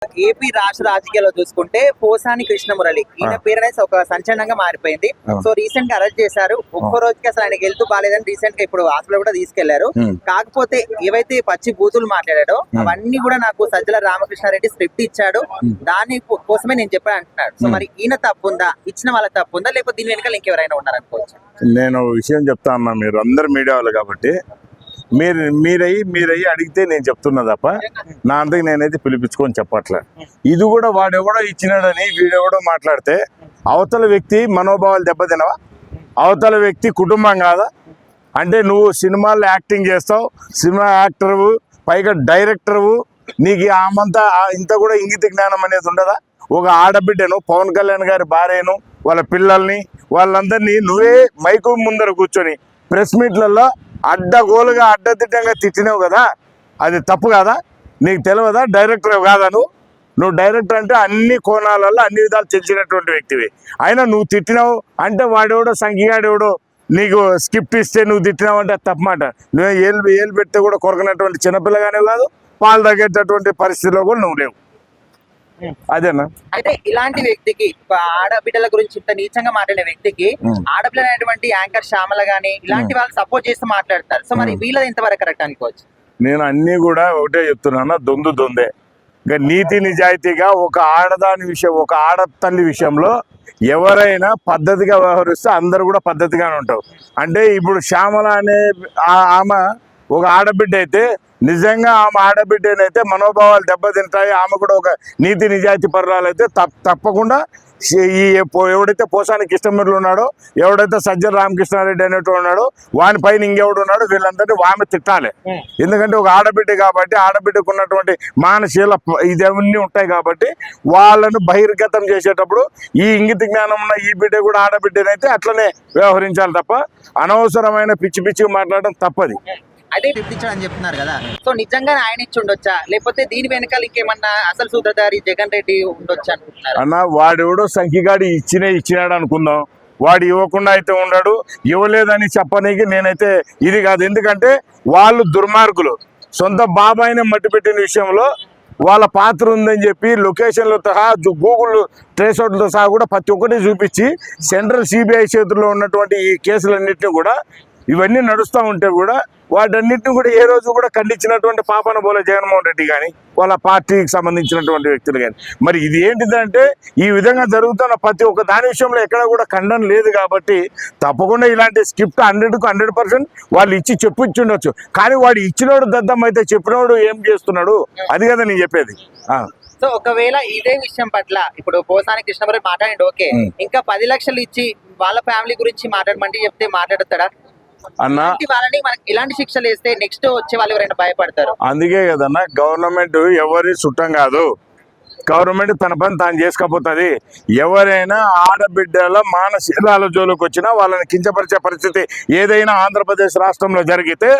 AP రాష్ట్ర రాజకీయాల్లో చూసుకుంటే పోసాని కృష్ణమురళి ఈయన పేరు అనేది ఒక సంచలనంగా మారిపోయింది. సో రీసెంట్ గా అరెస్ట్ చేశారు. ఒక్క రోజుకి అసలు ఆయనకి వెళ్తూ బాగాలేదని రీసెంట్ గా ఇప్పుడు హాస్పిటల్ కూడా తీసుకెళ్లారు. కాకపోతే ఏవైతే పచ్చి బూతులు మాట్లాడాడో అవన్నీ కూడా నాకు సజ్జల రామకృష్ణారెడ్డి స్క్రిప్ట్ ఇచ్చాడు, దాని కోసమే నేను చెప్పాను అంటున్నాడు. సో మరి ఈయన తప్పుందా, ఇచ్చిన వాళ్ళ తప్పుందా, లేకపోతే దీని వెనకాల ఇంకెవరైనా ఉన్నారనుకోవచ్చు? నేను విషయం చెప్తా అన్నా, మీరు అందరు మీడియా వాళ్ళు కాబట్టి మీరయ్యి అడిగితే నేను చెప్తున్నా తప్ప నా అంతకు నేనైతే పిలిపించుకొని చెప్పట్లే. ఇది కూడా వాడెవడో ఇచ్చినాడని వీడెవడో మాట్లాడితే అవతల వ్యక్తి మనోభావాలు దెబ్బతినవా? అవతల వ్యక్తి కుటుంబం కాదా? అంటే నువ్వు సినిమాల్లో యాక్టింగ్ చేస్తావు, సినిమా యాక్టర్వు, పైగా డైరెక్టర్వు, నీకు ఆమంతా ఇంత కూడా ఇంగిత జ్ఞానం అనేది ఉండదా? ఒక ఆడబిడ్డను, పవన్ కళ్యాణ్ గారి భార్యను, వాళ్ళ పిల్లల్ని, వాళ్ళందరినీ నువ్వే మైకు ముందర కూర్చొని ప్రెస్ మీట్లలో అడ్డగోలుగా అడ్డదిడ్డంగా తిట్టినావు కదా, అది తప్పు కాదా? నీకు తెలియదా? డైరెక్టర్ కాదా నువ్వు డైరెక్టర్ అంటే అన్ని కోణాలలో అన్ని విధాలు తెలిసినటువంటి వ్యక్తివి. అయినా నువ్వు తిట్టినావు అంటే వాడెవడో సంఖ్యగాడెవడో నీకు స్క్రిప్ట్ ఇస్తే నువ్వు తిట్టినావు అంటే తప్పమాట. నువ్వు ఏళ్ళు పెడితే కూడా కొరకనటువంటి చిన్నపిల్లగానే కాదు, పాలు తగ్గేటటువంటి పరిస్థితిలో కూడా నువ్వు లేవు. అదేనా? అయితే ఇలాంటి వ్యక్తికి, ఆడబిడ్డల గురించి ఇంత నీచంగా మాట్లాడే వ్యక్తికి ఆడపిల్ల అనేటువంటి యాంకర్ శ్యామల గానీ ఇలాంటి వాళ్ళు సపోర్ట్ చేస్తూ మాట్లాడతారు. సో మరి వీళ్ళది ఎంతవరకు కరెక్ట్ అనుకోవచ్చు? నేను అన్ని కూడా ఒకటే చెప్తున్నాను, దొందే. ఇంకా నీతి నిజాయితీగా ఒక ఆడదాని విషయం, ఒక ఆడతల్లి విషయంలో ఎవరైనా పద్ధతిగా వ్యవహరిస్తే అందరు కూడా పద్ధతిగానే ఉంటారు. అంటే ఇప్పుడు శ్యామల అనే ఆమె ఒక ఆడబిడ్డ అయితే నిజంగా ఆమె ఆడబిడ్డనైతే మనోభావాలు దెబ్బతింటాయి, ఆమె కూడా ఒక నీతి నిజాయితీ పరురాలైతే తప్పకుండా ఈ ఎవడైతే పోసాని కృష్ణమురళి ఉన్నాడో, ఎవడైతే సజ్జల రామకృష్ణారెడ్డి అనేటు ఉన్నాడో, వాని పైన ఇంకెవడు ఉన్నాడో వీళ్ళందరినీ ఆమె తిట్టాలి. ఎందుకంటే ఒక ఆడబిడ్డ కాబట్టి, ఆడబిడ్డకు ఉన్నటువంటి మానశీల ఇదన్నీ ఉంటాయి కాబట్టి వాళ్ళను బహిర్గతం చేసేటప్పుడు ఈ ఇంగిత జ్ఞానం ఉన్న ఈ బిడ్డ కూడా ఆడబిడ్డనైతే అట్లనే వ్యవహరించాలి తప్ప అనవసరమైన పిచ్చి మాట్లాడడం తప్పది. అదే ఇప్పించాడని చెప్తున్నారు కదా, సో నిజంగానే ఆయన ఇచ్చి ఉండొచ్చా, లేకపోతే దీని వెనకాల ఇంకేమన్నా అసలు సూత్రధారి జగన్ రెడ్డి ఉండొచ్చా అనుకుంటున్నారు? అన్న వాడెవడో సంఖ్యగాడి ఇచ్చినాడు అనుకుందాం, వాడు ఇవ్వకుండా అయితే ఉన్నాడు, ఇవ్వలేదని చెప్పనీకి నేనైతే ఇది కాదు. ఎందుకంటే వాళ్ళు దుర్మార్గులు. సొంత బాబాయిని మట్టి పెట్టిన విషయంలో వాళ్ళ పాత్ర ఉందని చెప్పి లొకేషన్లతో సహా, గూగుల్ ట్రేస్అవుట్లతో సహా కూడా ప్రతి ఒక్కటి చూపించి సెంట్రల్ సిబిఐ చేతుల్లో ఉన్నటువంటి ఈ కేసులన్నింటినీ కూడా ఇవన్నీ నడుస్తూ ఉంటే కూడా వాటన్నిటిని కూడా ఏ రోజు కూడా ఖండించినటువంటి పాపన పోలే జగన్మోహన్ రెడ్డి కానీ వాళ్ళ పార్టీకి సంబంధించినటువంటి వ్యక్తులు కానీ. మరి ఇది ఏంటిదంటే ఈ విధంగా జరుగుతున్న ప్రతి ఒక్క దాని విషయంలో ఎక్కడ కూడా ఖండన లేదు కాబట్టి తప్పకుండా ఇలాంటి స్క్రిప్ట్ 100% వాళ్ళు ఇచ్చి చెప్పించుండొచ్చు. కానీ వాడు ఇచ్చినోడు దద్దం అయితే చెప్పినోడు ఏం చేస్తున్నాడు, అది కదా నేను చెప్పేది. సో ఒకవేళ ఇదే విషయం పట్ల ఇప్పుడు పోసాని కృష్ణమురళి మాట్లాడండి, ఓకే, ఇంకా 10 లక్షలు ఇచ్చి వాళ్ళ ఫ్యామిలీ గురించి మాట్లాడమంటే చెప్తే మాట్లాడతాడా అన్న? వాళ్ళని మనకి ఇలాంటి శిక్షలు వేస్తే నెక్స్ట్ వచ్చే వాళ్ళు ఎవరైనా భయపడతారు. అందుకే కదన్నా గవర్నమెంట్ ఎవరి చుట్టం కాదు, గవర్నమెంట్ తన పని తాను చేసుకోపోతుంది. ఎవరైనా ఆడబిడ్డల మానసికాల జోలికి వచ్చినా వాళ్ళని కించపరిచే పరిస్థితి ఏదైనా ఆంధ్రప్రదేశ్ రాష్ట్రంలో జరిగితే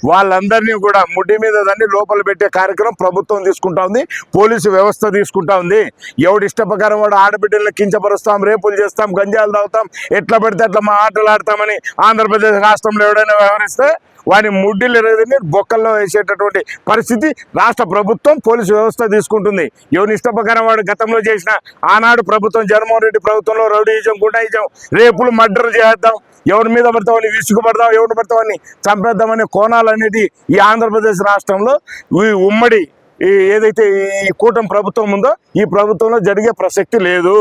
వాళ్ళందరినీ కూడా ముడ్డి మీద దాన్ని లోపల పెట్టే కార్యక్రమం ప్రభుత్వం తీసుకుంటా ఉంది, పోలీసు వ్యవస్థ తీసుకుంటా ఉంది. ఎవడు ఇష్టప్రకారం వాడు ఆడబిడ్డలను కించపరుస్తాం, రేపులు చేస్తాం, గంజాలు తాగుతాం, ఎట్లా పడితే అట్లా మా ఆటలు ఆడతామని ఆంధ్రప్రదేశ్ రాష్ట్రంలో ఎవడైనా వ్యవహరిస్తే వాని ముడ్డిలు ఎరగదని బొక్కల్లో వేసేటటువంటి పరిస్థితి రాష్ట్ర ప్రభుత్వం, పోలీసు వ్యవస్థ తీసుకుంటుంది. ఎవరిని ఇష్టప్రకారం వాడు గతంలో చేసిన ఆనాడు ప్రభుత్వం, జగన్మోహన్ రెడ్డి ప్రభుత్వంలో రౌడీయిజం, గుండాయిజం, రేపులు, మర్డర్ చేద్దాం, ఎవరి మీద పడతామని విసుగుపడదాం, ఎవరిని పడతామని చంపేద్దామనే కోణాలు అనేది ఈ ఆంధ్రప్రదేశ్ రాష్ట్రంలో ఈ ఉమ్మడి ఏదైతే ఈ కూటమి ప్రభుత్వం ఉందో ఈ ప్రభుత్వంలో జరిగే ప్రసక్తి లేదు.